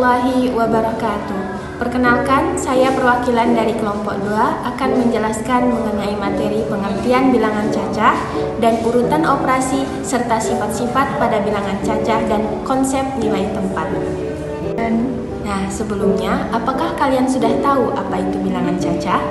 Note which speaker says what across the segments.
Speaker 1: warahmatullahi wabarakatuh. Perkenalkan, saya perwakilan dari kelompok 2 akan menjelaskan mengenai materi pengertian bilangan cacah dan urutan operasi serta sifat-sifat pada bilangan cacah dan konsep nilai tempat. Nah, sebelumnya, apakah kalian sudah tahu apa itu bilangan cacah?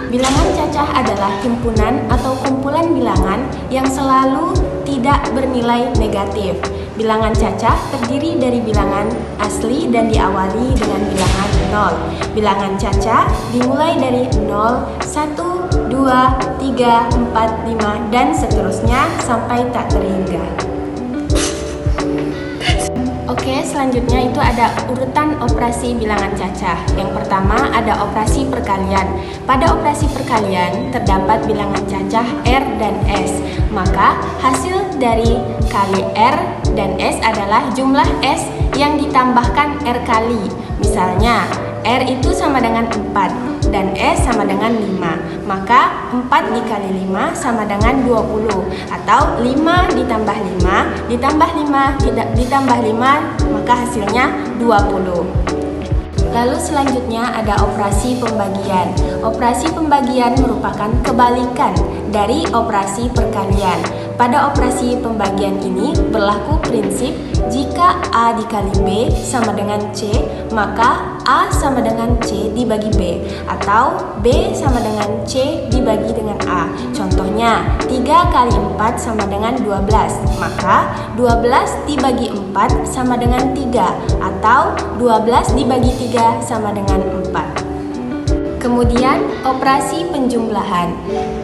Speaker 1: Bilangan cacah adalah himpunan atau kumpulan bilangan yang selalu tidak bernilai negatif. Bilangan cacah terdiri dari bilangan asli dan diawali dengan bilangan 0. Bilangan cacah dimulai dari 0, 1, 2, 3, 4, 5, dan seterusnya sampai tak terhingga. Oke, selanjutnya itu ada urutan operasi bilangan cacah. Yang pertama ada operasi perkalian. Pada operasi perkalian terdapat bilangan cacah R dan S. Maka hasil dari kali R dan S adalah jumlah S yang ditambahkan R kali. Misalnya R itu sama dengan 4 dan S sama dengan 5. Maka 4 dikali 5 sama dengan 20. Atau 5 ditambah 5 ditambah 5 ditambah 5, maka hasilnya 20. Lalu selanjutnya ada operasi pembagian. Operasi pembagian merupakan kebalikan dari operasi perkalian. Pada operasi pembagian ini berlaku prinsip jika A dikali B sama dengan C, maka A sama dengan C dibagi B, atau B sama dengan C dibagi dengan A. Contohnya, 3 kali 4 sama dengan 12, maka 12 dibagi 4 sama dengan 3, atau 12 dibagi 3 sama dengan 4. Kemudian, operasi penjumlahan.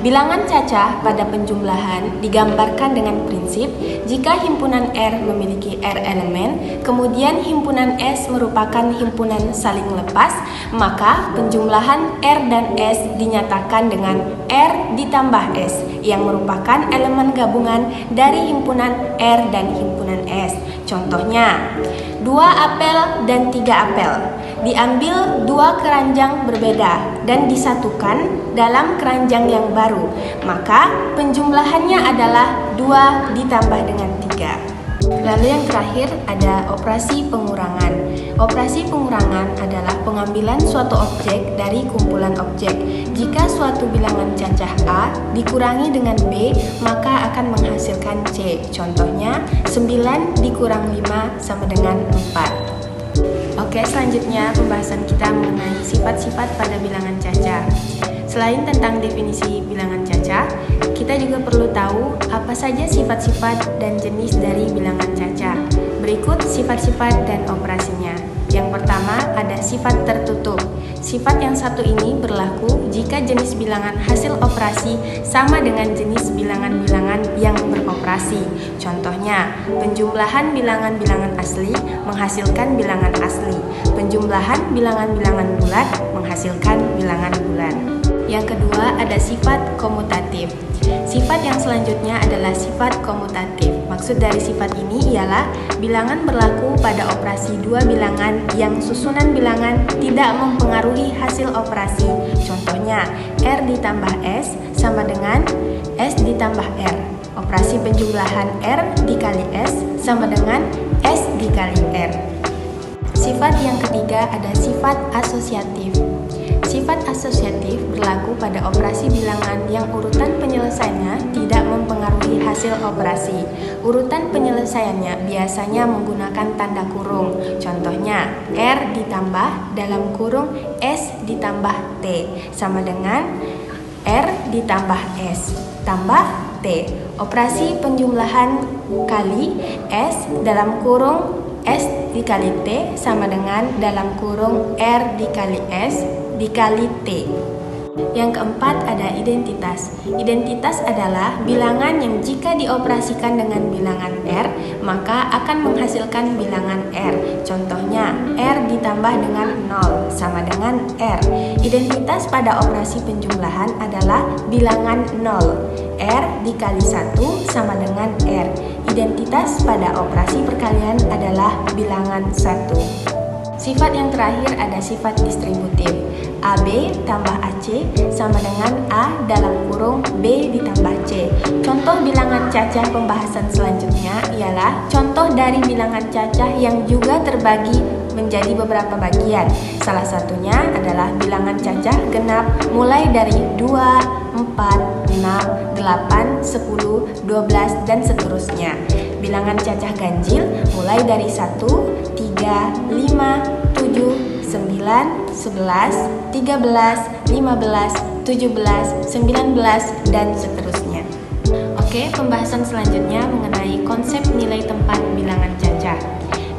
Speaker 1: Bilangan cacah pada penjumlahan digambarkan dengan prinsip jika himpunan R memiliki R elemen, kemudian himpunan S merupakan himpunan saling lepas, maka penjumlahan R dan S dinyatakan dengan R ditambah S, yang merupakan elemen gabungan dari himpunan R dan himpunan S. Contohnya, 2 apel dan 3 apel. Diambil 2 keranjang berbeda dan disatukan dalam keranjang yang baru, maka penjumlahannya adalah 2 ditambah dengan 3. Lalu yang terakhir ada operasi pengurangan. Operasi pengurangan adalah pengambilan suatu objek dari kumpulan objek. Jika suatu bilangan cacah A dikurangi dengan B, maka akan menghasilkan C. Contohnya, 9 dikurang 5 sama dengan 4. Oke, selanjutnya pembahasan kita mengenai sifat-sifat pada bilangan cacah. Selain tentang definisi bilangan cacah, kita juga perlu tahu apa saja sifat-sifat dan jenis dari bilangan cacah. Berikut sifat-sifat dan operasinya. Yang pertama ada sifat tertutup. Sifat yang satu ini berlaku jika jenis bilangan hasil operasi sama dengan jenis bilangan-bilangan yang beroperasi. Contohnya, penjumlahan bilangan-bilangan asli menghasilkan bilangan asli. Penjumlahan bilangan-bilangan bulat menghasilkan bilangan bulat. Yang kedua ada sifat komutatif. Sifat yang selanjutnya adalah sifat komutatif. Maksud dari sifat ini ialah bilangan berlaku pada operasi dua bilangan yang susunan bilangan tidak mempengaruhi hasil operasi. Contohnya, R ditambah S sama dengan S ditambah R. Operasi penjumlahan R dikali S sama dengan S dikali R. Sifat yang ketiga ada sifat asosiatif. Sifat asosiatif berlaku pada operasi bilangan yang urutan penyelesaiannya tidak mempengaruhi hasil operasi. Urutan penyelesaiannya biasanya menggunakan tanda kurung. Contohnya, R ditambah dalam kurung S ditambah T sama dengan R ditambah S tambah T. Operasi penjumlahan kali S dalam kurung S dikali T sama dengan dalam kurung R dikali S dikali T. Yang keempat ada identitas. Identitas adalah bilangan yang jika dioperasikan dengan bilangan R, maka akan menghasilkan bilangan R. Contohnya, R ditambah dengan 0 sama dengan R. Identitas pada operasi penjumlahan adalah bilangan 0. R dikali 1 sama dengan R. Identitas pada operasi perkalian adalah bilangan 1. Sifat yang terakhir ada sifat distributif. AB tambah AC sama dengan A dalam kurung B ditambah C. Contoh bilangan cacah pembahasan selanjutnya ialah contoh dari bilangan cacah yang juga terbagi menjadi beberapa bagian. Salah satunya adalah bilangan cacah genap mulai dari 2, 4, 6, 8, 10, 12, dan seterusnya. Bilangan cacah ganjil mulai dari 1, 3, 5, 7, 9, 11, 13, 15, 17, 19, dan seterusnya. Oke, pembahasan selanjutnya mengenai konsep nilai tempat bilangan cacah.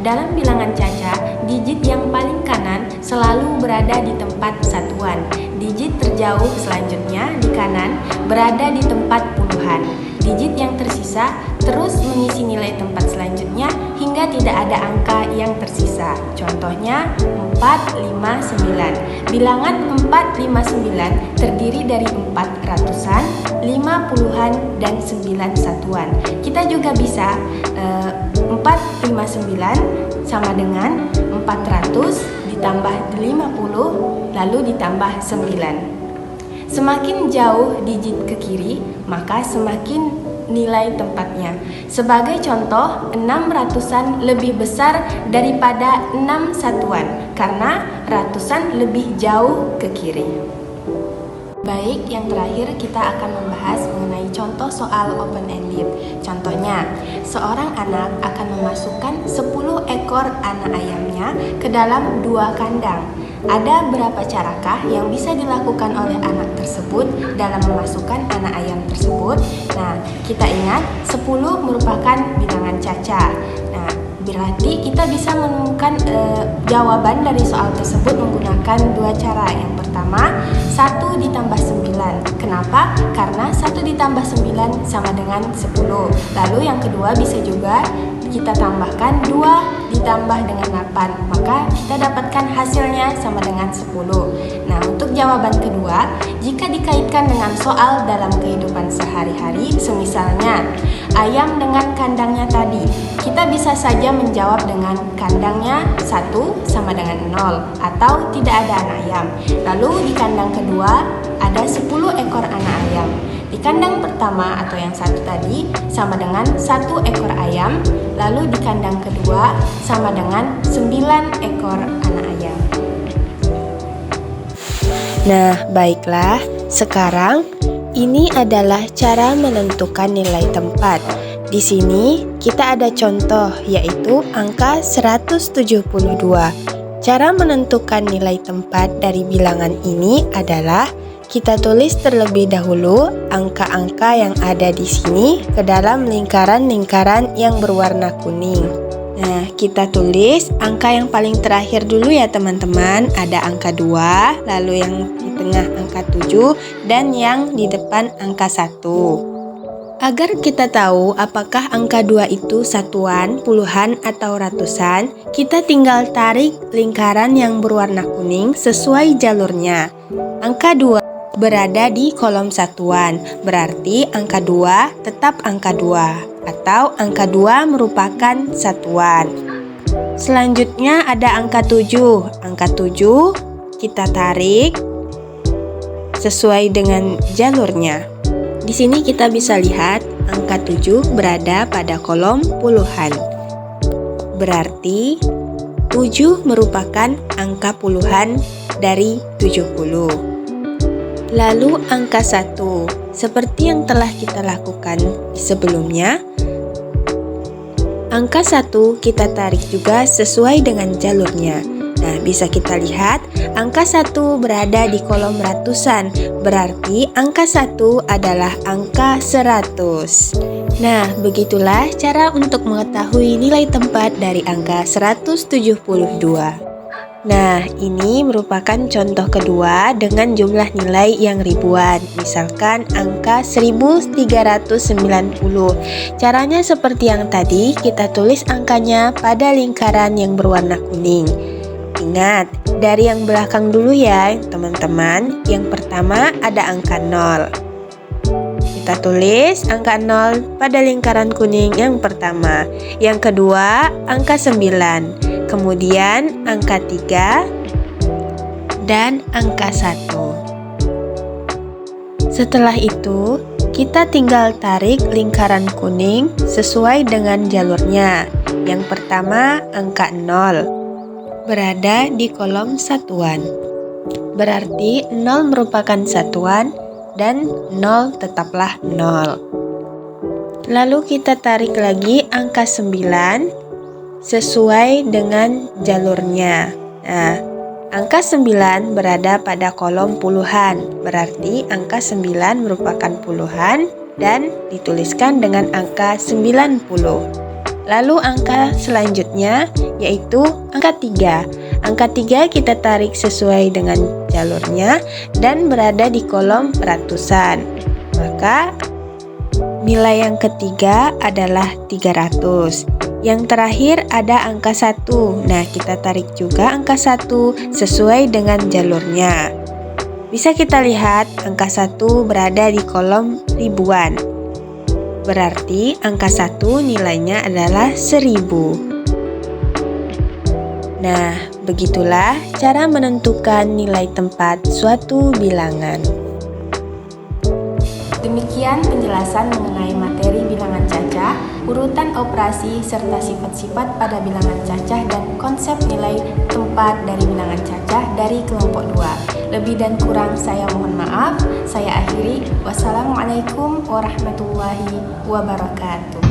Speaker 1: Dalam bilangan cacah, digit yang paling kanan selalu berada di tempat satuan. Digit terjauh selanjutnya di kanan berada di tempat puluhan. Digit yang tersisa terus mengisi nilai tempat selanjutnya hingga tidak ada angka yang tersisa. Contohnya 4, 5, 9. Bilangan 4, 5, 9 terdiri dari 4 ratusan, 5 puluhan, dan 9 satuan. Kita juga bisa 4, 5, 9 sama dengan 400 ditambah 50 lalu ditambah 9. Semakin jauh digit ke kiri, maka semakin nilai tempatnya. Sebagai contoh, 6 ratusan lebih besar daripada 6 satuan karena ratusan lebih jauh ke kiri. Baik, yang terakhir kita akan membahas mengenai contoh soal open-ended. Contohnya, seorang anak akan memasukkan 10 ekor anak ayamnya ke dalam 2 kandang. Ada berapa carakah yang bisa dilakukan oleh anak tersebut dalam memasukkan anak ayam tersebut? Nah, kita ingat 10 merupakan bilangan cacah. Nah, berarti kita bisa menemukan jawaban dari soal tersebut menggunakan 2 cara. Yang pertama, 1 ditambah 9. Kenapa? Karena 1 ditambah 9 sama dengan 10. Lalu yang kedua bisa juga kita tambahkan 2 ditambah dengan 8, maka kita dapatkan hasilnya sama dengan 10. Nah, untuk jawaban kedua, jika dikaitkan dengan soal dalam kehidupan sehari-hari, semisalnya ayam dengan kandangnya tadi, kita bisa saja menjawab dengan kandangnya 1 sama dengan 0 atau tidak ada anak ayam. Lalu di kandang kedua ada 10 ekor anak ayam. Di kandang pertama atau yang satu tadi sama dengan 1 ekor ayam, lalu di kandang kedua sama dengan 9 ekor anak ayam.
Speaker 2: Nah, baiklah. Sekarang ini adalah cara menentukan nilai tempat. Di sini kita ada contoh yaitu angka 172. Cara menentukan nilai tempat dari bilangan ini adalah kita tulis terlebih dahulu angka-angka yang ada di sini ke dalam lingkaran-lingkaran yang berwarna kuning. Nah, kita tulis angka yang paling terakhir dulu ya teman-teman. Ada angka 2, lalu yang di tengah angka 7, dan yang di depan angka 1. Agar kita tahu apakah angka 2 itu satuan, puluhan, atau ratusan, kita tinggal tarik lingkaran yang berwarna kuning sesuai jalurnya. Angka 2 berada di kolom satuan, berarti angka 2 tetap angka 2 atau angka 2 merupakan satuan. Selanjutnya ada angka 7. Angka 7 kita tarik sesuai dengan jalurnya. Di sini kita bisa lihat angka 7 berada pada kolom puluhan. Berarti 7 merupakan angka puluhan dari 70. Lalu angka 1, seperti yang telah kita lakukan sebelumnya, angka 1 kita tarik juga sesuai dengan jalurnya. Nah, bisa kita lihat angka 1 berada di kolom ratusan, berarti angka 1 adalah angka 100. Nah, begitulah cara untuk mengetahui nilai tempat dari angka 172. Nah, ini merupakan contoh kedua dengan jumlah nilai yang ribuan. Misalkan angka 1390. Caranya seperti yang tadi, kita tulis angkanya pada lingkaran yang berwarna kuning. Ingat, dari yang belakang dulu ya, teman-teman. Yang pertama ada angka 0. Kita tulis angka 0 pada lingkaran kuning yang pertama. Yang kedua, angka 9. Kemudian angka 3 dan angka 1. Setelah itu, kita tinggal tarik lingkaran kuning sesuai dengan jalurnya. Yang pertama angka 0. berada di kolom satuan. Berarti 0 merupakan satuan dan 0 tetaplah 0. Lalu kita tarik lagi angka 9 sesuai dengan jalurnya. Nah, angka 9 berada pada kolom puluhan, berarti angka 9 merupakan puluhan dan dituliskan dengan angka 90. Lalu angka selanjutnya yaitu angka 3. Angka 3 kita tarik sesuai dengan jalurnya dan berada di kolom ratusan. Maka nilai yang ketiga adalah 300. Yang terakhir ada angka 1. Nah, kita tarik juga angka 1 sesuai dengan jalurnya. Bisa kita lihat angka 1 berada di kolom ribuan. Berarti angka 1 nilainya adalah 1000. Nah, begitulah cara menentukan nilai tempat suatu bilangan.
Speaker 1: Demikian penjelasan mengenai materi bilangan cacah, urutan operasi serta sifat-sifat pada bilangan cacah dan konsep nilai tempat dari bilangan cacah dari kelompok 2. Lebih dan kurang saya mohon maaf. Saya akhiri. Wassalamualaikum warahmatullahi wabarakatuh.